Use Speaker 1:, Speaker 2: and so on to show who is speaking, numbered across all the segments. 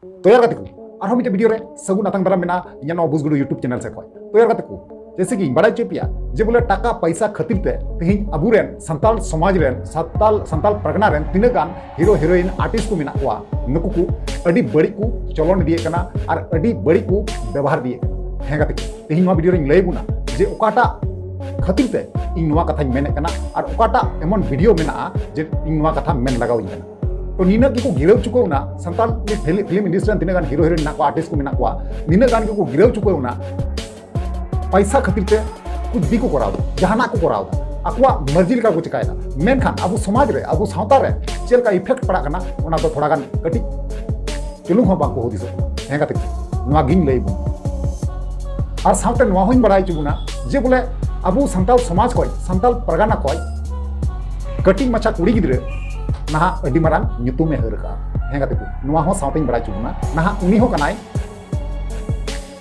Speaker 1: तो यार को और हम वीडियो रे सगुन आतंग दाराम मेना इन बुजगुडू यूट्यूब चैनल से तो यार को जैसे कि बड़ा चेपिया जे बोले टाका पैसा खातिर ते तेहिं अबुरेन संताल समाज रेन संताल परगना रेन तिना गान हीरो हीरोइन आर्टिस्ट को मेना कोआ नुकु को अडी बड़ी को चलन दिए कना और अडी बड़ी को व्यवहार दिए कना हेगा ते तेहिं नो वीडियो रे लay बुना जे ओकाटा खातिर ते इन नो कथा मेने कना और ओकाटा एमन वीडियो मेना जे इन नो कथा मेन लगाव इन कना तो नीना की को गिरव चुको ना संताल फिल्म इंडस्ट्री तिना गान हीरो हीरोइन ना को आर्टिस्ट को मेना कोआ नीना गान को गिरव चुको ना पैसा खातिर ते कुछ भी को कराव जहाना को कराव आकुआ मर्जी लेका को चिकायदा मेनखान अब समाज रे अब सावता रे चेलका इफेक्ट पड़ा कना ओना तो थोड़ा गान कटी चलू हो बाको होदिस हेगा ते नवा गिन लई बु और सावते नवा होइन बड़ाई चुबुना जे बोले अब संताल समाज को संताल परगाना को कटिंग मचा कुड़ी गिद्रे ना अडी मारान nyutum ए हरका हेगा ते नवा हो सावते बड़ाई चुबुना ना उनी हो कनाय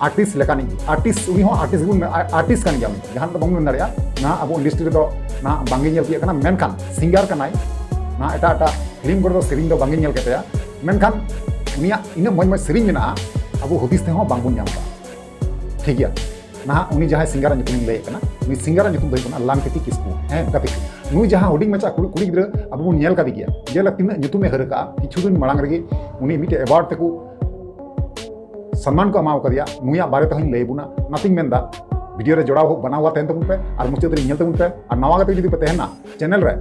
Speaker 1: आर्टिस्ट लेकानी आर्टिस्ट उनी हो आर्टिस्ट कान गया जहां तो बंगन दाड़िया ना अब इंडस्ट्री तो ना बांगे नेल किया मेनखान सिंगर कनाय ना एटा एटा फिल्म को सेरिंग दो बांगे नेल केतया मेनखान उनिया इन मज मज सेरिंग मेना अब हुदिस ते हो बांगबुन नामता ठीक गया ना उनी जहां सिंगर नितुम लay कना उनी सिंगर नितुम दई कना लांगकेटी किस्कू कते नुई जहां हुडिंग मचा कुड़ी गिद्रा अब बुन नेल कादी गया जेला तिना नितुम ए हरका किछु दिन मांग रेगी उनी मिटे अवार्ड तेको सम्मान को अमाव करिया नुया बारे तहन लay बुना नथिंग मेंदा वीडियो रे जोड़ा हो बना हुआ तहन तबुन पे और मुचे तरी नेल तबुन पे और नवा गते जदी पे तहना चैनल रे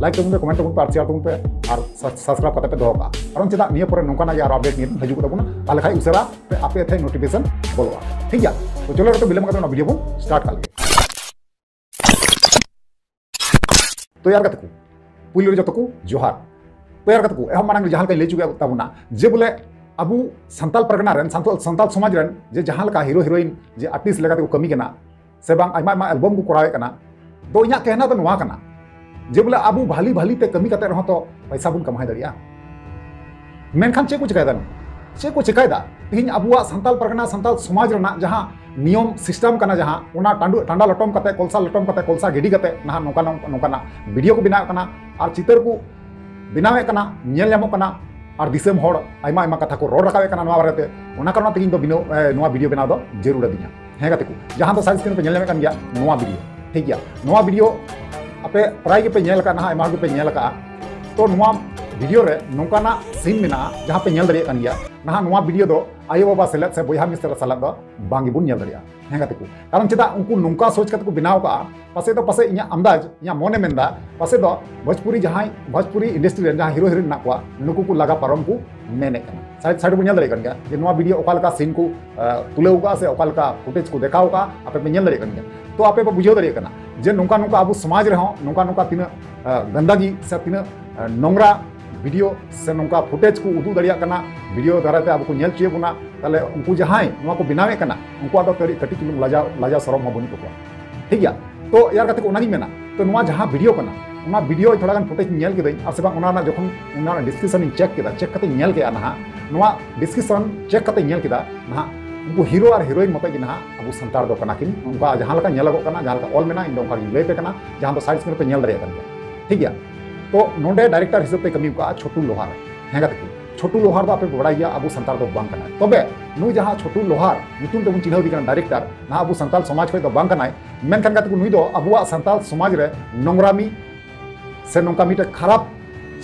Speaker 1: लाइक तबुन पे कमेंट तबुन पे और शेयर तबुन पे और सब्सक्राइब करते पे दोका कारण चेदा निया परे नोका ना यार अपडेट नि हजू तबुन ताले खाई उसरा पे आपे थे नोटिफिकेशन बोलवा ठीक है तो चलो तो बिलम करते वीडियो को स्टार्ट कर तो यार गतकू पुलिस जतकू जोहार तो यार गतकू हम मानग जहां का ले चुका तबुना जे बोले अबू संताल परगना रेन संताल समाज रेन जे जहां लका हीरो हीरोइन जे आर्टिस्ट लेका को कमी कना से बांग आयमा आयमा एल्बम को करावे कना तो इया कहना तो नवा कना जे बोले अबू भाली भाली ते कमी कते रहो तो पैसा बुन कमाई दरिया मेनखान चे को चिकायदा तिहिन अबुआ संताल परगना संताल समाज रेना जहां नियम सिस्टम कना जहां उना टांडा लटम कते कोलसा गिडी कते ना नोका वीडियो को बनाव कना और चित्र को बनावे कना नेल नामो कना और दिसम होड़ आयमा आयमा कथा को रोड रखावे कना नवा बारेते ओना कारण तिहिन दो बिनो नवा वीडियो बनाव दो जरूर दिया हे गते को जहां तो साइड स्क्रीन पे नेल नामे कन गया नवा वीडियो ठीक गया नवा वीडियो आपे प्राय के पे नेल का ना आयमा के पे नेल का तो नवा वीडियो रे नोकाना सीन मेना जहां पे नेल दरिया कन गया ना नवा वीडियो दो आयो बाबा सेलेक्ट से बोया मिस्टर सलाद दो बांगी बुन नेल दरिया हे गते को कारण चेदा उनको नोका सोच कते को बनाव का पासे इया अंदाज इया मोने मेंदा पासे दो भोजपुरी इंडस्ट्री रे जहां हीरो हीरोइन ना को नुकु को लगा परम को मेने कना साइड बुन नेल दरिया कन गया जे नवा वीडियो ओकाल का सीन को तुलेव का से ओकाल का फुटेज को देखाव का आपे पे नेल दरिया कन गया तो आपे बुझो दरिया कना जे नोका नोका अब समाज रे हो नोका तिना गंदागी से तिना नोंगरा वीडियो से नोका फुटेज को उदू दरिया कना वीडियो द्वारा अब को नेल चुए बुना ताले उनको जहां नोका को बनावे कना उनको आदो तरी कटी चुलुंग लाजा सरम बनी को ठीक गया तो यार कते को ओनागी मेना तो नोआ जहां वीडियो कना ओना वीडियो थोड़ा गान फुटेज नेल केदै और से बांग ओना जखन ओना डिस्क्रिप्शन चेक केदा चेक कते नेल के ना नोआ डिस्क्रिप्शन चेक कते नेल केदा ना उनको हीरो और हीरोइन मत कि ना अब संतार दो कना किन उनका जहां लका नेलगो कना जहां लका ऑल मेना इन उनका लay पे कना जहां तो साइड स्क्रीन पे नेल दरिया कन ठीक गया तो नोडे डायरेक्टर हिसाब से कमी का छोटू लोहार हेगा तक छोटू लोहार आपे बड़ा अब संताल तो बांग कना तबे नु जहां छोटू लोहार नितुम तबुन चिन्ह दिकन डायरेक्टर ना अब संताल समाज को बांग कनाय मेनखान कते नुई दो अबुआ संताल समाज रे नोंगरामी से नोंका मिटे खराब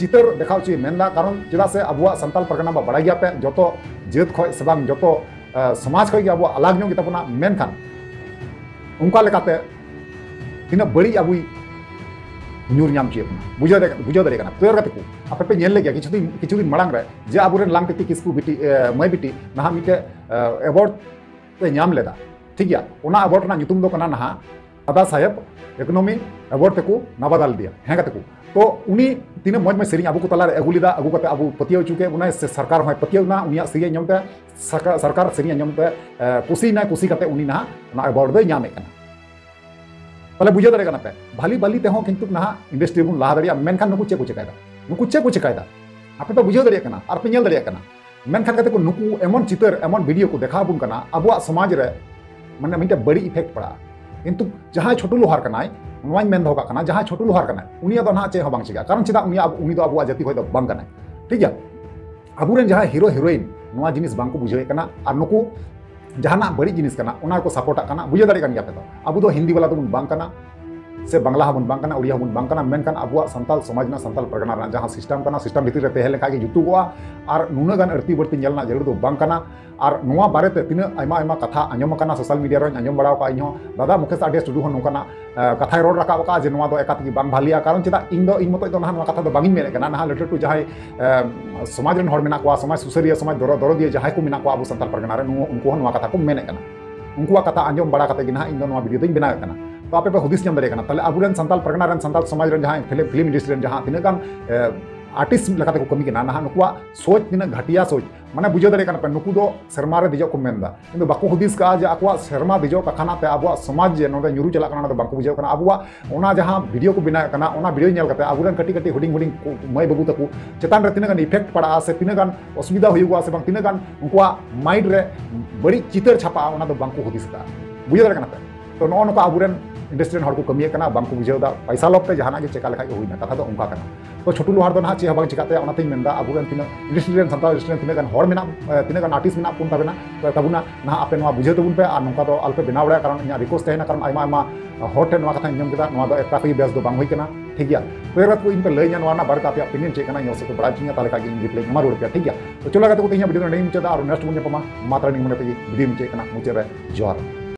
Speaker 1: चितर देखाव ची मेनदा कारण चेदा से अबुआ संताल परगना बा बड़ा गया पे जतो जेत खय से बांग जतो समाज खय अब अलग नो गिताबना मेनखान उनका लेकाते तिना बड़ी अबुई न्यूर नाम चे बुझो दारे तो यार को आपे पे नेल गया किछु दिन मांग रे जे आबुरेन लांगटेटी किस्कू बिटी मई बिटी ना मिटे अवार्ड पे नाम लेदा ठीक गया ओना अवार्ड ना nyutum दो कना ना दादा साहेब इकोनॉमी अवार्ड तेको नवादाल दिया हे गते को तो उनी तीन मज में सेरिंग अबू को तला अगुलिदा अगु कते अबू पतियो चुके उना से सरकार होय पतियो ना उनिया सिगे ñamते सरकार सेरिंग ñamते कुसी कते उनी ना अवार्ड दो ñame कना पहले बुझे दारे पे भाली बाली तेहो किंतु ना इंडस्ट्री बुन लाहा दारिया मेनखान नुकु चे को चिकायदा आपे पे बुझे दारिया कना और पे नेल दारिया कना मेनखान कते को नुकु एमन चितर एमन वीडियो को देखा बुन कना अबुआ समाज रे माने मिटे बड़ी इफेक्ट पड़ा किंतु जहां छोटू लोहार कनाय नवाई मेन दो कना जहां छोटू लोहार कनाय उनिया दो ना चे हो बांग चिका कारण चिदा उनिया उनी दो अबुआ जाति होय दो बांग कनाय ठीक है अबुरेन जहां हीरो हीरोइन नोआ जिनिस बांको बुझे कना और नुकु जहाना बड़ी जिनिस कना उना को सपोर्ट कना बुझे दाड़े कन गया पे तो अब हिंदी वाला तो बांग कना से बांग्ला हबन बांग कना उड़िया हबन बांग कना मेनकान अबुआ संताल समाज ना संताल परगना ना जहां सिस्टम कना सिस्टम भीतर रे तहें लेखा जुतुगोआ और नुना गान अड़ती बड़ती ना जरूर तो बांग कना और नुआ बारेते तीना आयमा आयमा कथा आंजम कना सोशल मीडिया रे आंजम बड़ाव का इहो दादा मुकेश आडे स्टूडियो हन नोकना कथा रोड रखा का जे नुआ दो एकात की बांग भालिया कारण चेदा इन मत दो ना कथा दो बांगिन मेने कना ना लटू लटू जहां समाज रन हर मेना को समाज सुसरिया समाज दरदिया जहां को मेना को अब संताल परगना रे उनको नुआ कथा को मेने कना उनको कथा आंजम बड़ा कते गिना इन नुआ वीडियो दिन बनाए कना तो आपे पे हुदिस नाम दाड़े ताले अबुरन संताल परगना रन संताल समाज रन जहां फिल्म इंडस्ट्री रन जहां तिना गान आर्टिस्ट लेकाते को कमी केना ना नुकुआ सोच तिना घटिया सोच माने बुझे दाड़े पे नुकु दो शर्मा रे दिजो को मेनदा किंतु बाको हुदिस का जे आकुआ शर्मा दिजो का खाना पे अबुआ समाज जे नोदे न्यूरू चला कना बाको बुझे कना अबुआ ओना जहां वीडियो को बिना कना ओना वीडियो नेल कते अबुरन कटी कटी हुडिंग हुडिंग मई बाबू तकु चेतान रे तिना गान इफेक्ट पड़ा से तिना गान असुविधा हुयुआ से बंग तिना गान उनकुआ माइंड रे बड़ी चितर छापा ओना दो बाको हुदिस का बुझे दाड़े कना तो नो नका अबुरन इंडस्ट्री हर को कमी करना बांको बुझेदा पैसा लोभते जहां चेका लेखा होना कथा तो उनका करना तो छोटू लोहार तो ना चे हबां चिकाते ओनाते मेनदा अबुरन तीना इंडस्ट्री संताल इंडस्ट्री तीना गान हर मेना तीना गान आर्टिस्ट मेना पुन ताबेना तबुना ना आपे नोआ बुझे तबुन पे और नोका तो अल्पे बेना बड़ा कारण इना रिक्वेस्ट है कारण आयमा आयमा हर ठेन नोआ कथा नियम केदा नोआ दो एकटा कोई बेस दो बांग होई कना ठीक गया तो एरत को इन पे लई नोआ ना बारे आपे ओपिनियन चे कना योसे को बड़ा चिंगा ताले का इन रिप्लाई मा रोड पे ठीक गया तो चलो गाते को वीडियो नहीं मुचे और नेक्स्ट मुझे पमा मात्रा नहीं मने पे वीडियो मुचे कना मुचे रे जोहार